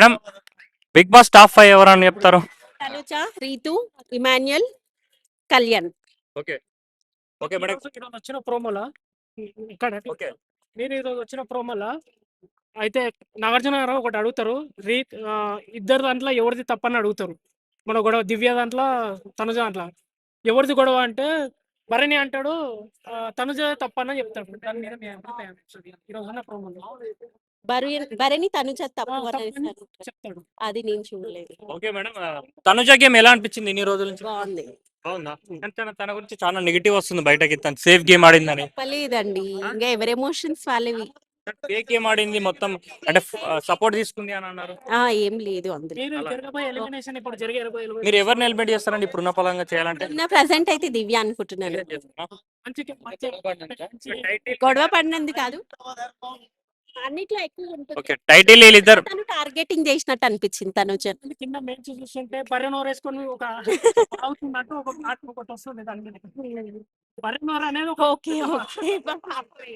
Madam, big boss top 5 ఎవరని చెప్తారు? Tanuja, Ritu, Emmanuel, Kalyan. Okay. Okay madam. ఈరోజు వచ్చిన ప్రోమోలా ఇక్కడ ఓకే. మీరు ఈరోజు వచ్చిన ప్రోమోలా అయితే నాగార్జున గారు ఒకటి అడుగుతారు. ఇద్దరు దాంట్లో ఎవరిది తప్పని అడుగుతారు. మన గొడవ దివ్య దాంట్లో, తనుజ దాంట్లో ఎవరిది గొడవ అంటే భరణి అంటాడు, తనుజ తప్పని చెప్తాడు. దాని మీద మీ అభిప్రాయం ఏంటి? ఈరోజు ఉన్న ప్రోమోలో భరణి తనుజ తప్పు తప్పని అనేసి చెప్తాడు. అది నేను చూడలేదు. Okay madam. తనుజ గేమ్ ఎలా అనిపించింది ఇన్ని రోజుల నుంచి? బాగుంది. బాగుందా? తన గురించి చాలా నెగిటివ్ వస్తుంది బయటకి, తను సేఫ్ గేమ్ ఆడిందని. చెప్పలేదండి, ఇంకా ఎవరి ఎమోషన్స్ వాళ్ళవి. ఫేక్ గేమ్ ఆడింది మొత్తం, అంటే సపోర్ట్ తీసుకుంది అని అన్నారు. ఏం లేదు అందులో. మీరు జరగబోయే ఎలిమినేషన్ ఇప్పుడు జరిగే మీరు ఎవరిని ఎలిమినేట్ చేస్తారండి ఇప్పుడున్న పలంగా చేయాలంటే? ఉన్న ప్రెసెంట్ అయితే దివ్య అనుకుంటున్నాను. గొడవ పడినంది కాదు, అన్నిట్లో ఎక్కువ ఉంటుంది. ఓకే, టైటిల్ వీళ్ళిద్దరు తను టార్గెటింగ్ చేసినట్టు అనిపించింది తనుజ. కింద మెయిన్ చూస్తుంటే బర్రెనోరు వేసుకొని ఒక అవుతున్నట్టు ఒక పాట ఒకటి వస్తుంది. దాని మీద బర్రెనోరు అనేది ఒక ఓకే ఓకే